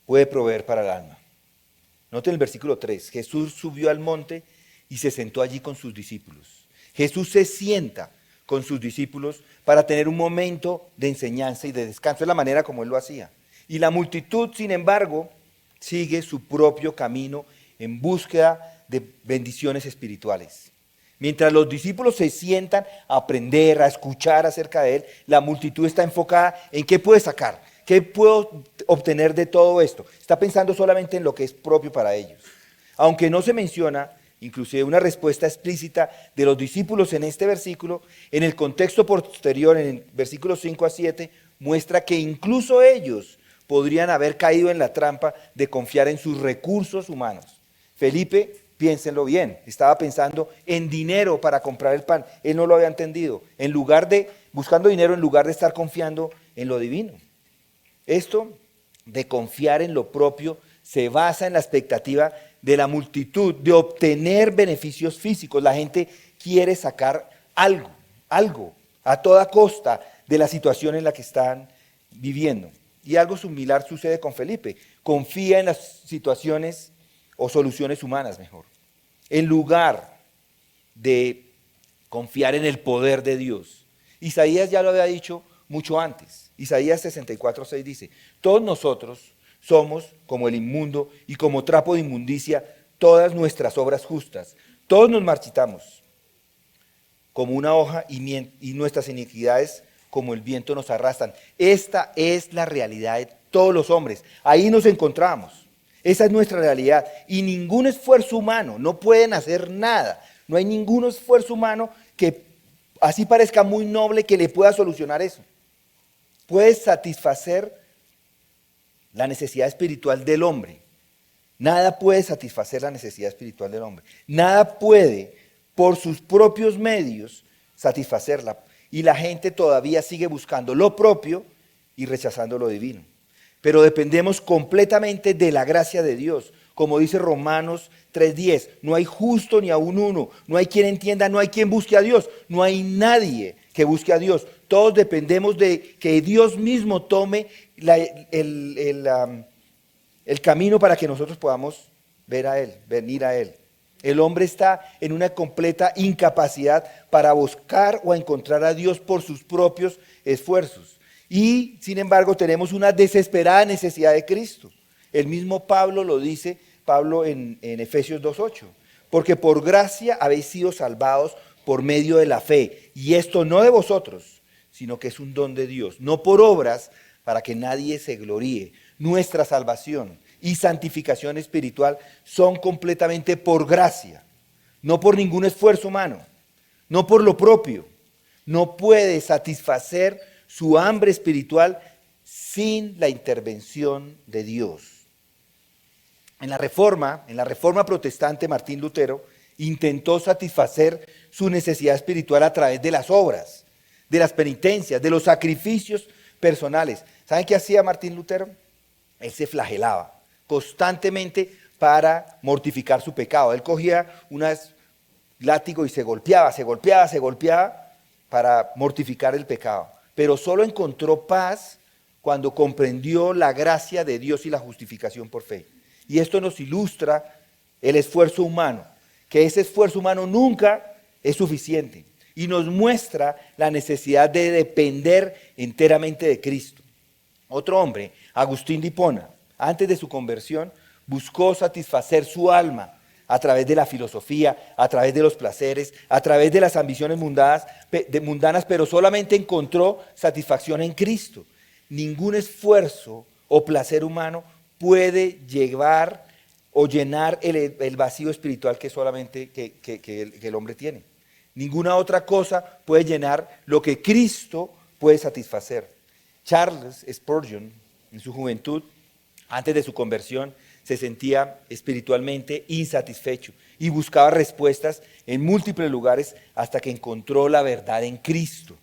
puede proveer para el alma. Noten el versículo 3. Jesús subió al monte y se sentó allí con sus discípulos. Jesús se sienta con sus discípulos para tener un momento de enseñanza y de descanso. Es la manera como Él lo hacía. Y la multitud, sin embargo, sigue su propio camino en búsqueda de bendiciones espirituales. Mientras los discípulos se sientan a aprender, a escuchar acerca de él, la multitud está enfocada en qué puede sacar, qué puedo obtener de todo esto. Está pensando solamente en lo que es propio para ellos. Aunque no se menciona inclusive una respuesta explícita de los discípulos en este versículo, en el contexto posterior, en el versículo 5 a 7, muestra que incluso ellos podrían haber caído en la trampa de confiar en sus recursos humanos. Felipe, piénsenlo bien, estaba pensando en dinero para comprar el pan. Él no lo había entendido. Buscando dinero en lugar de estar confiando en lo divino. Esto de confiar en lo propio se basa en la expectativa de la multitud de obtener beneficios físicos. La gente quiere sacar algo, a toda costa de la situación en la que están viviendo. Y algo similar sucede con Felipe. Confía en las situaciones o soluciones humanas mejor, en lugar de confiar en el poder de Dios. Isaías ya lo había dicho mucho antes. Isaías 64:6 dice: todos nosotros somos como el inmundo y como trapo de inmundicia todas nuestras obras justas. Todos nos marchitamos como una hoja y nuestras iniquidades como el viento nos arrastran. Esta es la realidad de todos los hombres. Ahí nos encontramos. Esa es nuestra realidad. Y ningún esfuerzo humano, no pueden hacer nada. No hay ningún esfuerzo humano que así parezca muy noble que le pueda solucionar eso. Puede satisfacer la necesidad espiritual del hombre. Nada puede satisfacer la necesidad espiritual del hombre. Nada puede, por sus propios medios, satisfacerla. Y la gente todavía sigue buscando lo propio y rechazando lo divino. Pero dependemos completamente de la gracia de Dios. Como dice Romanos 3:10, no hay justo ni aun uno, no hay quien entienda, no hay quien busque a Dios, no hay nadie que busque a Dios. Todos dependemos de que Dios mismo tome el camino para que nosotros podamos ver a Él, venir a Él. El hombre está en una completa incapacidad para buscar o encontrar a Dios por sus propios esfuerzos. Y, sin embargo, tenemos una desesperada necesidad de Cristo. El mismo Pablo lo dice, Pablo en Efesios 2:8. Porque por gracia habéis sido salvados por medio de la fe. Y esto no de vosotros, sino que es un don de Dios. No por obras, para que nadie se gloríe. Nuestra salvación y santificación espiritual son completamente por gracia, no por ningún esfuerzo humano, no por lo propio. No puede satisfacer su hambre espiritual sin la intervención de Dios. En la Reforma protestante, Martín Lutero intentó satisfacer su necesidad espiritual a través de las obras, de las penitencias, de los sacrificios personales. ¿Saben qué hacía Martín Lutero? Él se flagelaba constantemente para mortificar su pecado. Él cogía un látigo y se golpeaba para mortificar el pecado. Pero solo encontró paz cuando comprendió la gracia de Dios y la justificación por fe. Y esto nos ilustra el esfuerzo humano, que ese esfuerzo humano nunca es suficiente. Y nos muestra la necesidad de depender enteramente de Cristo. Otro hombre, Agustín de Hipona, antes de su conversión, buscó satisfacer su alma a través de la filosofía, a través de los placeres, a través de las ambiciones mundanas, pero solamente encontró satisfacción en Cristo. Ningún esfuerzo o placer humano puede llevar o llenar el vacío espiritual que solamente que el hombre tiene. Ninguna otra cosa puede llenar lo que Cristo puede satisfacer. Charles Spurgeon, en su juventud, antes de su conversión, se sentía espiritualmente insatisfecho y buscaba respuestas en múltiples lugares hasta que encontró la verdad en Cristo.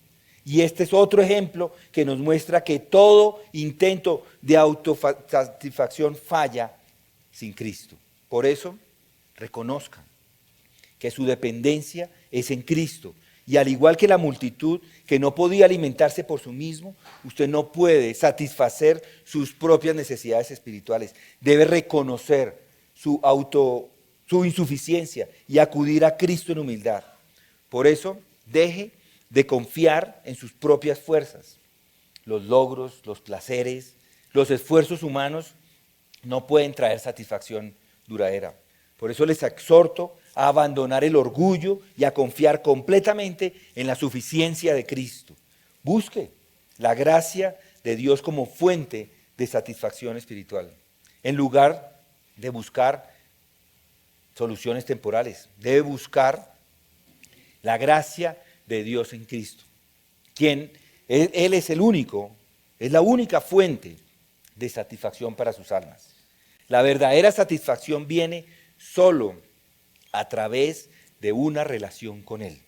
Y este es otro ejemplo que nos muestra que todo intento de autosatisfacción falla sin Cristo. Por eso, reconozcan que su dependencia es en Cristo. Y al igual que la multitud que no podía alimentarse por sí mismo, usted no puede satisfacer sus propias necesidades espirituales. Debe reconocer su insuficiencia y acudir a Cristo en humildad. Por eso, deje de confiar en sus propias fuerzas. Los logros, los placeres, los esfuerzos humanos no pueden traer satisfacción duradera. Por eso les exhorto a abandonar el orgullo y a confiar completamente en la suficiencia de Cristo. Busque la gracia de Dios como fuente de satisfacción espiritual, en lugar de buscar soluciones temporales. Debe buscar la gracia de Dios en Cristo, quien Él es el único, es la única fuente de satisfacción para sus almas. La verdadera satisfacción viene solo a través de una relación con Él.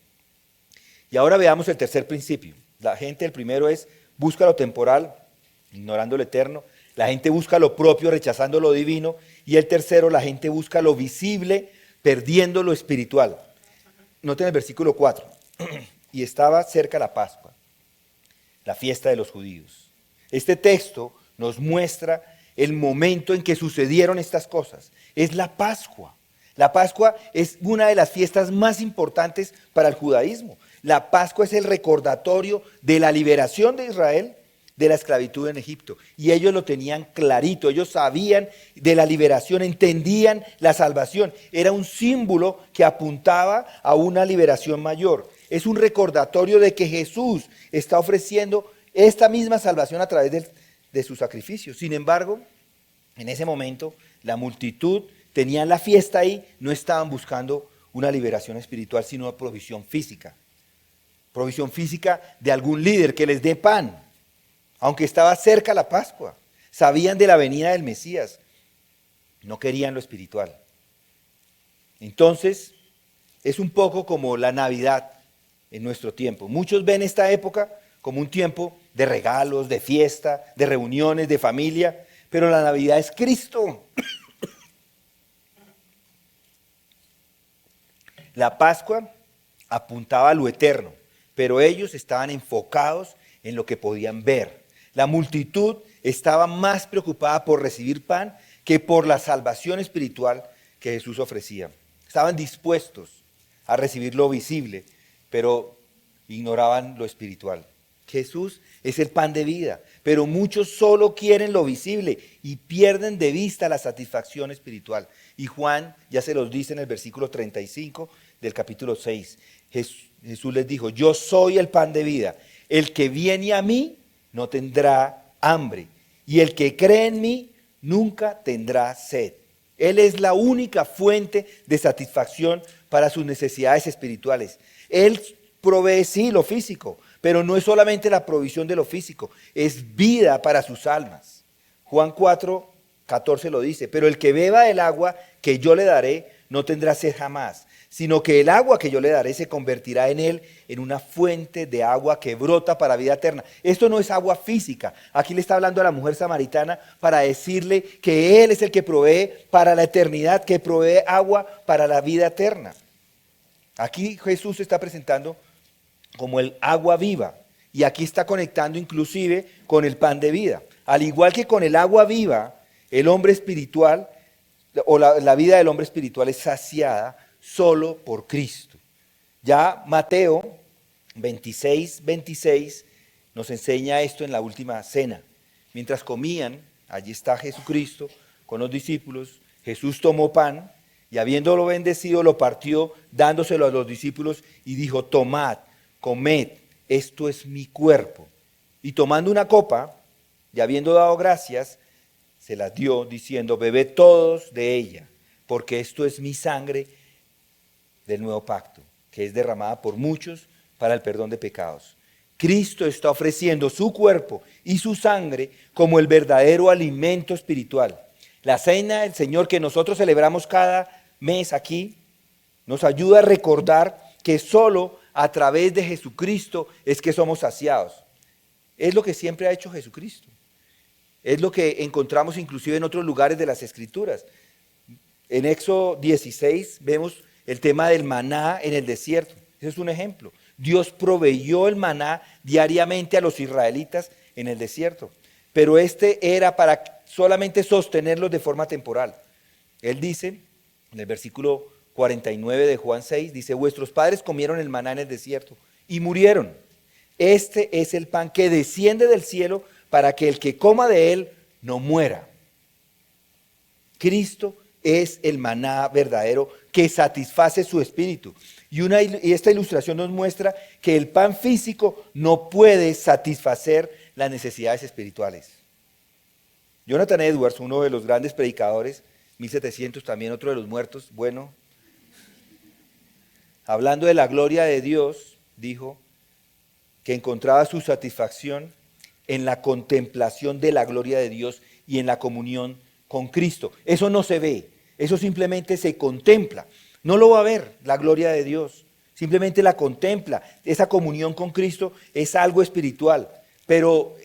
Y ahora veamos el tercer principio. La gente, el primero es, busca lo temporal, ignorando lo eterno. La gente busca lo propio, rechazando lo divino. Y el tercero, la gente busca lo visible, perdiendo lo espiritual. Noten el versículo 4. Y estaba cerca la Pascua, la fiesta de los judíos. Este texto nos muestra el momento en que sucedieron estas cosas. Es la Pascua. La Pascua es una de las fiestas más importantes para el judaísmo. La Pascua es el recordatorio de la liberación de Israel de la esclavitud en Egipto. Y ellos lo tenían clarito, ellos sabían de la liberación, entendían la salvación. Era un símbolo que apuntaba a una liberación mayor. Es un recordatorio de que Jesús está ofreciendo esta misma salvación a través de su sacrificio. Sin embargo, en ese momento, la multitud tenían la fiesta ahí, no estaban buscando una liberación espiritual, sino una provisión física. Provisión física de algún líder que les dé pan, aunque estaba cerca la Pascua. Sabían de la venida del Mesías, no querían lo espiritual. Entonces, es un poco como la Navidad en nuestro tiempo. Muchos ven esta época como un tiempo de regalos, de fiesta, de reuniones, de familia, pero la Navidad es Cristo. La Pascua apuntaba a lo eterno, pero ellos estaban enfocados en lo que podían ver. La multitud estaba más preocupada por recibir pan que por la salvación espiritual que Jesús ofrecía. Estaban dispuestos a recibir lo visible, pero ignoraban lo espiritual. Jesús es el pan de vida, pero muchos solo quieren lo visible y pierden de vista la satisfacción espiritual. Y Juan ya se los dice en el versículo 35 del capítulo 6. Jesús les dijo, yo soy el pan de vida. El que viene a mí no tendrá hambre, y el que cree en mí nunca tendrá sed. Él es la única fuente de satisfacción para sus necesidades espirituales. Él provee, sí, lo físico, pero no es solamente la provisión de lo físico, es vida para sus almas. Juan 4:14 lo dice, pero el que beba el agua que yo le daré no tendrá sed jamás, sino que el agua que yo le daré se convertirá en él en una fuente de agua que brota para vida eterna. Esto no es agua física. Aquí le está hablando a la mujer samaritana para decirle que él es el que provee para la eternidad, que provee agua para la vida eterna. Aquí Jesús se está presentando como el agua viva, y aquí está conectando inclusive con el pan de vida. Al igual que con el agua viva, el hombre espiritual, o la vida del hombre espiritual es saciada solo por Cristo. Ya Mateo 26 nos enseña esto en la última cena. Mientras comían, allí está Jesucristo con los discípulos. Jesús tomó pan y habiéndolo bendecido lo partió, dándoselo a los discípulos y dijo, tomad, comed, esto es mi cuerpo. Y tomando una copa, y habiendo dado gracias, se las dio diciendo, bebed todos de ella, porque esto es mi sangre del nuevo pacto, que es derramada por muchos para el perdón de pecados. Cristo está ofreciendo su cuerpo y su sangre como el verdadero alimento espiritual. La cena del Señor que nosotros celebramos cada mes aquí, nos ayuda a recordar que solo a través de Jesucristo es que somos saciados. Es lo que siempre ha hecho Jesucristo. Es lo que encontramos inclusive en otros lugares de las Escrituras. En Éxodo 16 vemos el tema del maná en el desierto. Ese es un ejemplo. Dios proveyó el maná diariamente a los israelitas en el desierto. Pero este era para solamente sostenerlos de forma temporal. Él dice, en el versículo 49 de Juan 6, dice, vuestros padres comieron el maná en el desierto y murieron. Este es el pan que desciende del cielo para que el que coma de él no muera. Cristo es el maná verdadero que satisface su espíritu. Y esta ilustración nos muestra que el pan físico no puede satisfacer las necesidades espirituales. Jonathan Edwards, uno de los grandes predicadores, 1700 también, otro de los muertos, bueno, hablando de la gloria de Dios, dijo que encontraba su satisfacción en la contemplación de la gloria de Dios y en la comunión con Cristo. Eso no se ve, eso simplemente se contempla. No lo va a ver la gloria de Dios, simplemente la contempla. Esa comunión con Cristo es algo espiritual, pero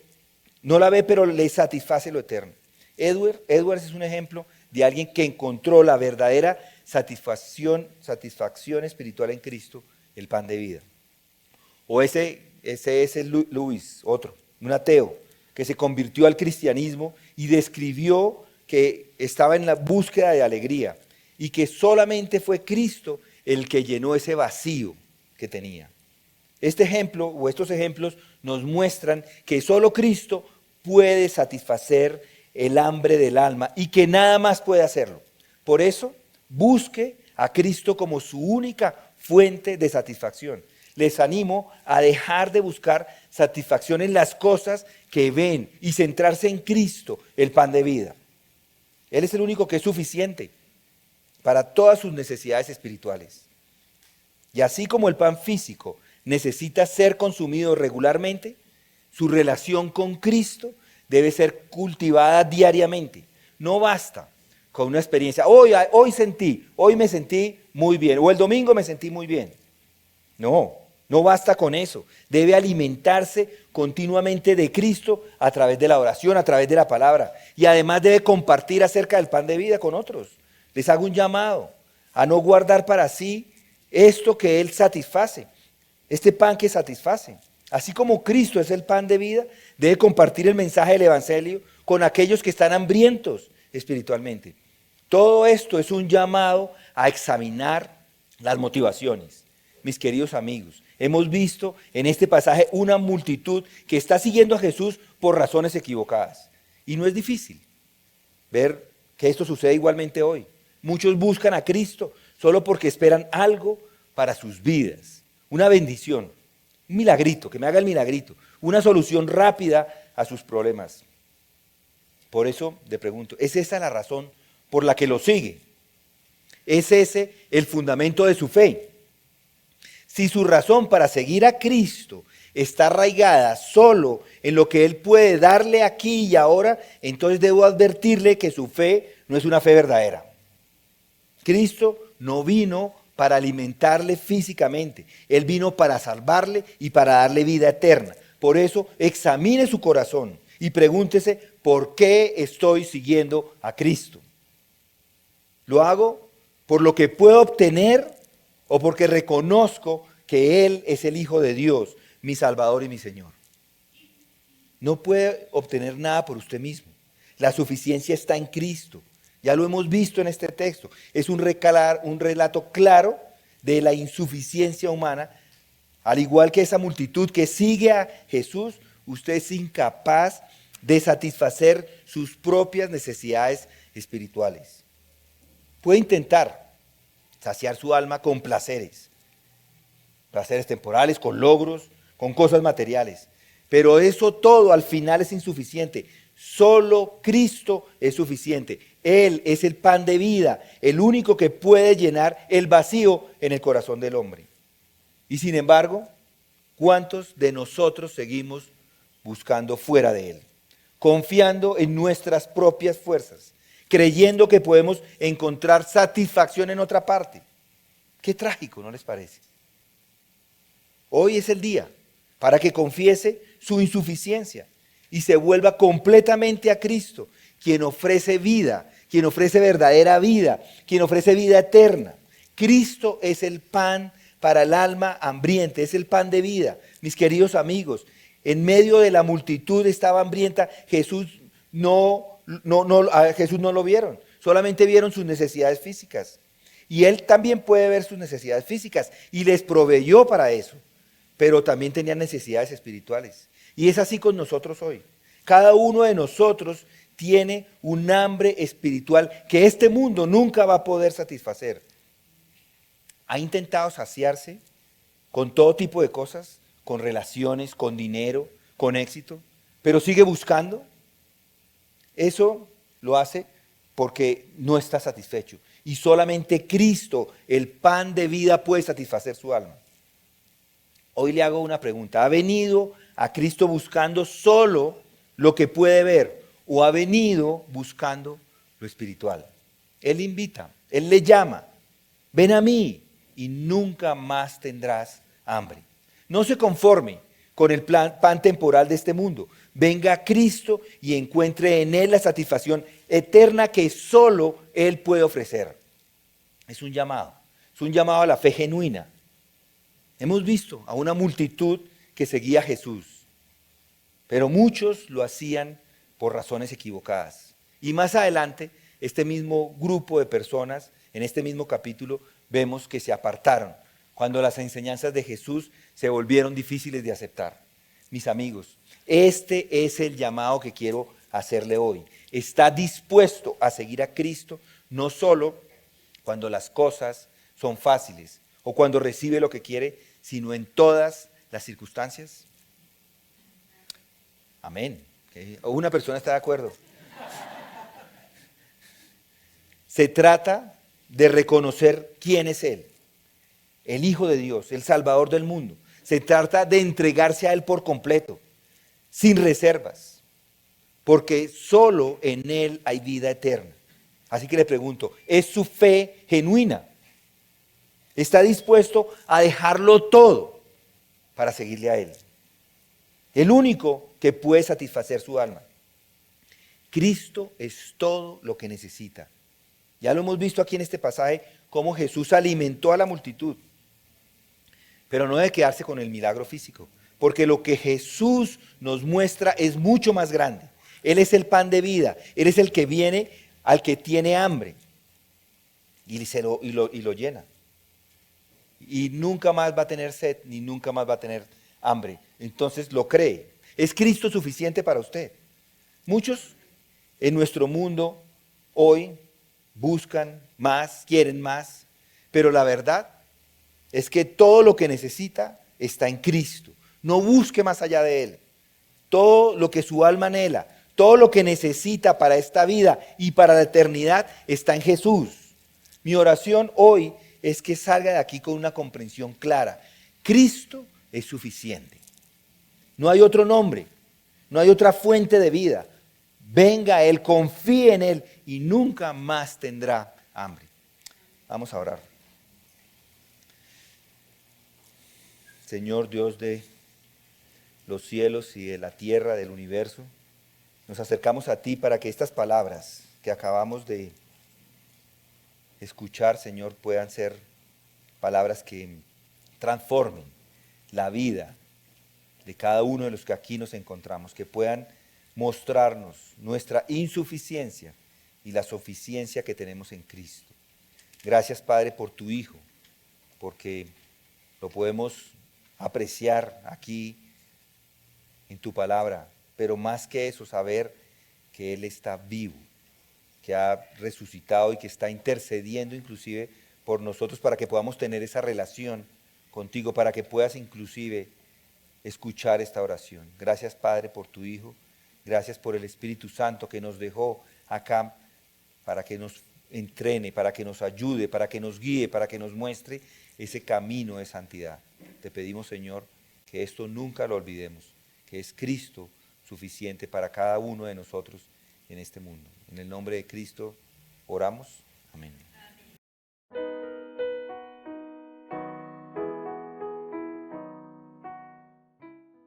no la ve, pero le satisface lo eterno. Edwards es un ejemplo de alguien que encontró la verdadera satisfacción espiritual en Cristo, el pan de vida. O ese es Lewis, otro, un ateo, que se convirtió al cristianismo y describió que estaba en la búsqueda de alegría y que solamente fue Cristo el que llenó ese vacío que tenía. Este ejemplo o estos ejemplos nos muestran que solo Cristo puede satisfacer el hambre del alma y que nada más puede hacerlo. Por eso, busque a Cristo como su única fuente de satisfacción. Les animo a dejar de buscar satisfacción en las cosas que ven y centrarse en Cristo, el pan de vida. Él es el único que es suficiente para todas sus necesidades espirituales. Y así como el pan físico necesita ser consumido regularmente, su relación con Cristo debe ser cultivada diariamente. No basta con una experiencia. Hoy me sentí muy bien, o el domingo me sentí muy bien. No basta con eso. Debe alimentarse continuamente de Cristo a través de la oración, a través de la palabra. Y además debe compartir acerca del pan de vida con otros. Les hago un llamado a no guardar para sí esto que Él satisface, este pan que satisface. Así como Cristo es el pan de vida, debe compartir el mensaje del Evangelio con aquellos que están hambrientos espiritualmente. Todo esto es un llamado a examinar las motivaciones. Mis queridos amigos, hemos visto en este pasaje una multitud que está siguiendo a Jesús por razones equivocadas. Y no es difícil ver que esto sucede igualmente hoy. Muchos buscan a Cristo solo porque esperan algo para sus vidas, una bendición, un milagrito, que me haga el milagrito, una solución rápida a sus problemas. Por eso le pregunto, ¿es esa la razón por la que lo sigue? ¿Es ese el fundamento de su fe? Si su razón para seguir a Cristo está arraigada solo en lo que Él puede darle aquí y ahora, entonces debo advertirle que su fe no es una fe verdadera. Cristo no vino para alimentarle físicamente, Él vino para salvarle y para darle vida eterna. Por eso examine su corazón y pregúntese, ¿por qué estoy siguiendo a Cristo? ¿Lo hago por lo que puedo obtener o porque reconozco que Él es el Hijo de Dios, mi Salvador y mi Señor? No puede obtener nada por usted mismo. La suficiencia está en Cristo. Ya lo hemos visto en este texto. Es un relato claro de la insuficiencia humana. Al igual que esa multitud que sigue a Jesús, usted es incapaz de satisfacer sus propias necesidades espirituales. Puede intentar saciar su alma con placeres temporales, con logros, con cosas materiales. Pero eso todo al final es insuficiente. Solo Cristo es suficiente. Él es el pan de vida, el único que puede llenar el vacío en el corazón del hombre. Y sin embargo, ¿cuántos de nosotros seguimos buscando fuera de Él? Confiando en nuestras propias fuerzas, creyendo que podemos encontrar satisfacción en otra parte. Qué trágico, ¿no les parece? Hoy es el día para que confiese su insuficiencia y se vuelva completamente a Cristo, quien ofrece vida, quien ofrece verdadera vida, quien ofrece vida eterna. Cristo es el pan para el alma hambriente, es el pan de vida. Mis queridos amigos, en medio de la multitud estaba hambrienta, a Jesús no lo vieron, solamente vieron sus necesidades físicas. Y Él también puede ver sus necesidades físicas y les proveyó para eso, pero también tenían necesidades espirituales. Y es así con nosotros hoy. Cada uno de nosotros tiene un hambre espiritual que este mundo nunca va a poder satisfacer. ¿Ha intentado saciarse con todo tipo de cosas? Con relaciones, con dinero, con éxito, pero sigue buscando. Eso lo hace porque no está satisfecho. Y solamente Cristo, el pan de vida, puede satisfacer su alma. Hoy le hago una pregunta. ¿Ha venido a Cristo buscando solo lo que puede ver o ha venido buscando lo espiritual? Él invita, Él le llama. Ven a mí y nunca más tendrás hambre. No se conforme con el pan temporal de este mundo. Venga a Cristo y encuentre en Él la satisfacción eterna que solo Él puede ofrecer. Es un llamado a la fe genuina. Hemos visto a una multitud que seguía a Jesús, pero muchos lo hacían por razones equivocadas. Y más adelante, este mismo grupo de personas, en este mismo capítulo, vemos que se apartaron cuando las enseñanzas de Jesús se volvieron difíciles de aceptar. Mis amigos, este es el llamado que quiero hacerle hoy. ¿Está dispuesto a seguir a Cristo no solo cuando las cosas son fáciles o cuando recibe lo que quiere, sino en todas las circunstancias? Amén. Una persona está de acuerdo. Se trata de reconocer quién es Él, el Hijo de Dios, el Salvador del mundo. Se trata de entregarse a Él por completo, sin reservas, porque solo en Él hay vida eterna. Así que le pregunto, ¿es su fe genuina? ¿Está dispuesto a dejarlo todo para seguirle a Él? El único que puede satisfacer su alma. Cristo es todo lo que necesita. Ya lo hemos visto aquí en este pasaje, cómo Jesús alimentó a la multitud. Pero no debe quedarse con el milagro físico, porque lo que Jesús nos muestra es mucho más grande. Él es el pan de vida, Él es el que viene al que tiene hambre y lo llena. Y nunca más va a tener sed, ni nunca más va a tener hambre. Entonces lo cree. ¿Es Cristo suficiente para usted? Muchos en nuestro mundo hoy buscan más, quieren más, pero la verdad es que todo lo que necesita está en Cristo. No busque más allá de Él. Todo lo que su alma anhela, todo lo que necesita para esta vida y para la eternidad está en Jesús. Mi oración hoy es que salga de aquí con una comprensión clara. Cristo es suficiente. No hay otro nombre, no hay otra fuente de vida. Venga a Él, confíe en Él y nunca más tendrá hambre. Vamos a orar. Señor Dios de los cielos y de la tierra, del universo, nos acercamos a ti para que estas palabras que acabamos de escuchar, Señor, puedan ser palabras que transformen la vida de cada uno de los que aquí nos encontramos, que puedan mostrarnos nuestra insuficiencia y la suficiencia que tenemos en Cristo. Gracias, Padre, por tu Hijo, porque lo podemos apreciar aquí en tu palabra, pero más que eso, saber que Él está vivo, que ha resucitado y que está intercediendo inclusive por nosotros para que podamos tener esa relación contigo, para que puedas inclusive escuchar esta oración. Gracias, Padre, por tu Hijo. Gracias por el Espíritu Santo que nos dejó acá para que nos entrene, para que nos ayude, para que nos guíe, para que nos muestre ese camino de santidad. Te pedimos, Señor, que esto nunca lo olvidemos, que es Cristo suficiente para cada uno de nosotros en este mundo. En el nombre de Cristo oramos. Amén.